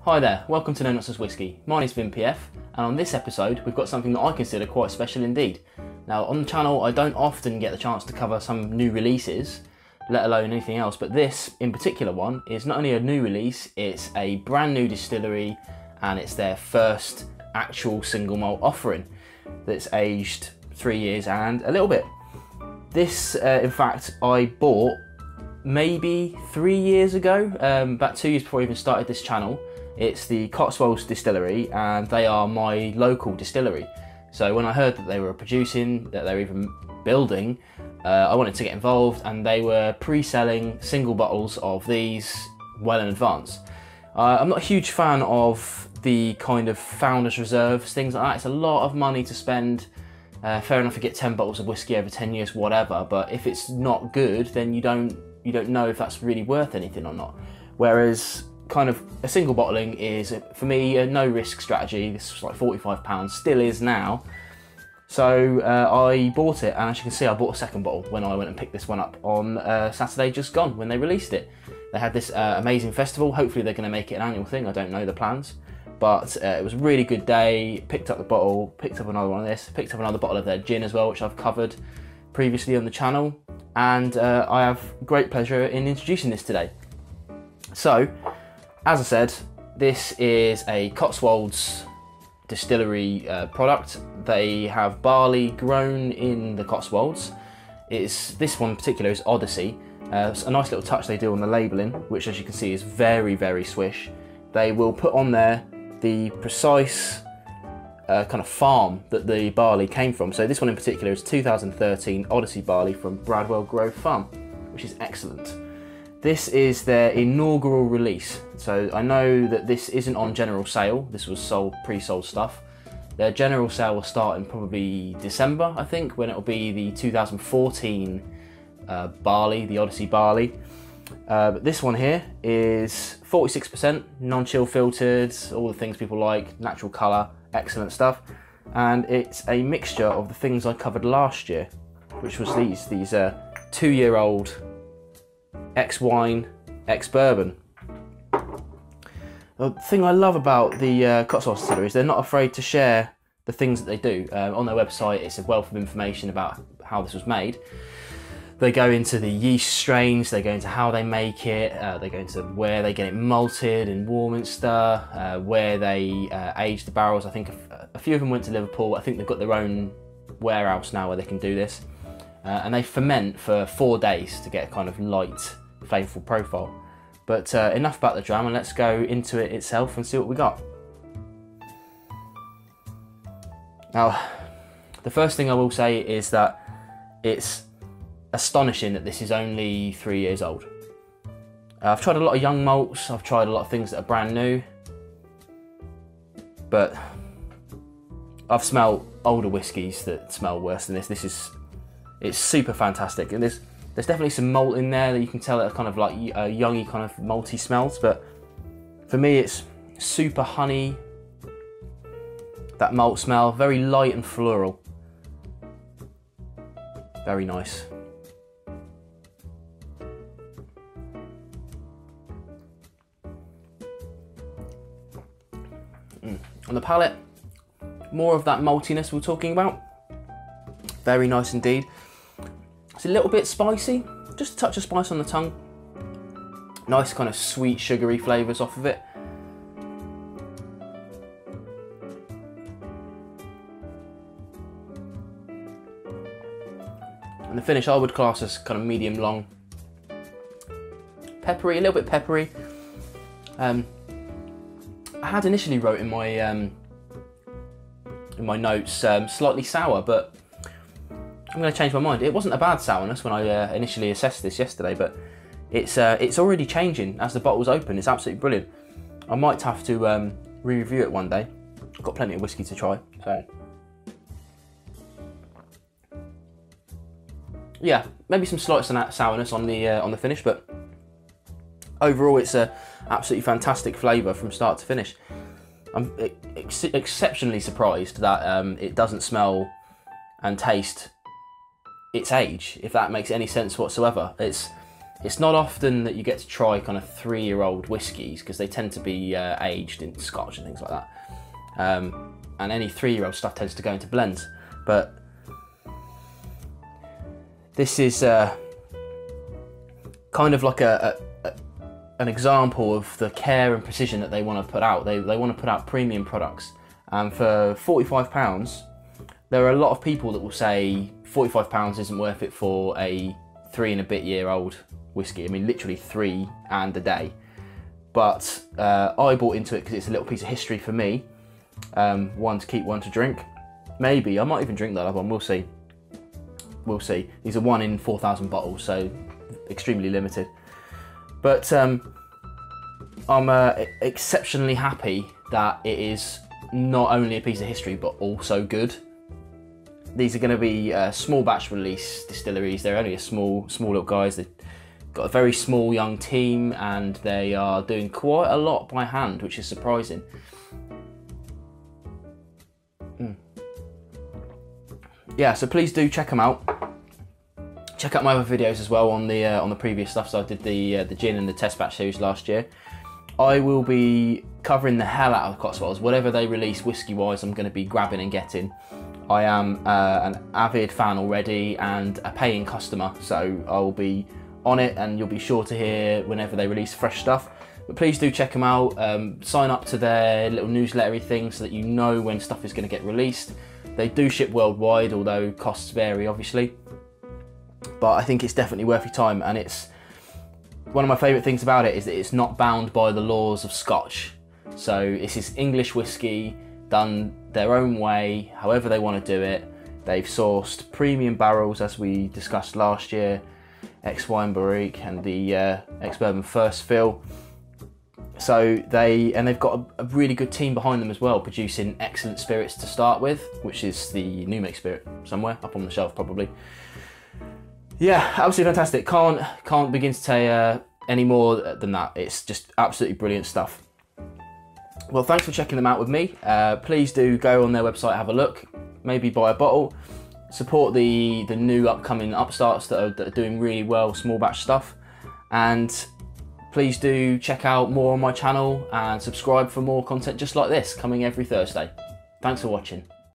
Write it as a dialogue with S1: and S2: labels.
S1: Hi there, welcome to Nonsense Whisky. My name's Vin PF, and on this episode we've got something that I consider quite special indeed. Now on the channel I don't often get the chance to cover some new releases, let alone anything else, but this in particular one is not only a new release, it's a brand new distillery and it's their first actual single malt offering that's aged 3 years and a little bit. This in fact I bought maybe 3 years ago, about 2 years before I even started this channel. It's the Cotswolds Distillery and they are my local distillery. So when I heard that they were producing, that they were even building, I wanted to get involved, and they were pre-selling single bottles of these well in advance. I'm not a huge fan of the kind of founders reserves, things like that. It's a lot of money to spend. Fair enough, you get 10 bottles of whiskey over 10 years, whatever, but if it's not good, then you don't know if that's really worth anything or not. Whereas kind of a single bottling is, for me, a no risk strategy. This was like £45, still is now. So I bought it, and as you can see I bought a second bottle when I went and picked this one up on Saturday just gone when they released it. They had this amazing festival. Hopefully they're going to make it an annual thing, I don't know the plans. But it was a really good day. Picked up the bottle, picked up another one of this, picked up another bottle of their gin as well, which I've covered previously on the channel. And I have great pleasure in introducing this today. So, as I said, this is a Cotswolds Distillery product. They have barley grown in the Cotswolds. This one in particular is Odyssey. It's a nice little touch they do on the labelling, which as you can see is very, very swish. They will put on there the precise kind of farm that the barley came from. So this one in particular is 2013 Odyssey barley from Bradwell Grove Farm, which is excellent. This is their inaugural release. So I know that this isn't on general sale. This was pre-sold stuff. Their general sale will start in probably December, I think, when it'll be the 2014 barley, the Odyssey barley. But this one here is 46%, non-chill filtered, all the things people like, natural colour, excellent stuff. And it's a mixture of the things I covered last year, which was these 2-year-old ex-wine, ex-bourbon. The thing I love about the Cotswolds Distillery is they're not afraid to share the things that they do. On their website it's a wealth of information about how this was made. They go into the yeast strains, they go into how they make it, they go into where they get it malted in Warminster, where they age the barrels. I think a few of them went to Liverpool. I think they've got their own warehouse now where they can do this. And they ferment for 4 days to get a kind of light, flavourful profile. But enough about the dram, and let's go into it itself and see what we got. Now, the first thing I will say is that it's astonishing that this is only 3 years old. I've tried a lot of young malts, I've tried a lot of things that are brand new, but I've smelled older whiskies that smell worse than this. It's super fantastic, and there's definitely some malt in there that you can tell that kind of like youngy kind of malty smells, but for me it's super honey, that malt smell, very light and floral. Very nice. On the palate, more of that maltiness we're talking about. Very nice indeed. It's a little bit spicy, just a touch of spice on the tongue. Nice kind of sweet sugary flavours off of it. And the finish I would class as kind of medium long. Peppery, a little bit peppery. I had initially wrote in my notes slightly sour, but I'm going to change my mind. It wasn't a bad sourness when I initially assessed this yesterday, but it's already changing as the bottle's open. It's absolutely brilliant. I might have to re-review it one day. I've got plenty of whiskey to try, so yeah, maybe some slight sourness on the finish, but overall it's a absolutely fantastic flavour from start to finish. I'm exceptionally surprised that it doesn't smell and taste its age, if that makes any sense whatsoever. It's It's not often that you get to try kind of 3-year-old whiskies, because they tend to be aged in Scotch and things like that. And any 3-year-old stuff tends to go into blends. But this is kind of like an example of the care and precision that they want to put out. They want to put out premium products. And for £45, there are a lot of people that will say £45 isn't worth it for a 3-and-a-bit-year-old whiskey. I mean, literally 3 and a day. But I bought into it because it's a little piece of history for me. One to keep, one to drink. Maybe I might even drink that other one. We'll see. We'll see. These are 1 in 4,000 bottles, so extremely limited. But I'm exceptionally happy that it is not only a piece of history but also good. These are going to be small batch release distilleries. They're only a small little guys. They've got a very small young team, and they are doing quite a lot by hand, which is surprising. Yeah, so please do check them out. Check out my other videos as well on the previous stuff. So I did the gin and the test batch series last year. I will be covering the hell out of Cotswolds. Whatever they release whiskey wise, I'm going to be grabbing and getting. I am an avid fan already and a paying customer, so I'll be on it, and you'll be sure to hear whenever they release fresh stuff. But please do check them out. Sign up to their little newslettery thing so that you know when stuff is going to get released. They do ship worldwide, although costs vary obviously. But I think it's definitely worth your time, and it's one of my favourite things about it is that it's not bound by the laws of Scotch. So this is English whiskey done their own way, however they want to do it. They've sourced premium barrels, as we discussed last year, ex-wine barrique and the ex-bourbon first fill. So they've got a really good team behind them as well, producing excellent spirits to start with, which is the new make spirit somewhere up on the shelf probably. Yeah, absolutely fantastic. Can't begin to say any more than that. It's just absolutely brilliant stuff. Well, thanks for checking them out with me. Please do go on their website, have a look, maybe buy a bottle, support the new upcoming upstarts that are doing really well, small batch stuff, and please do check out more on my channel and subscribe for more content just like this coming every Thursday. Thanks for watching.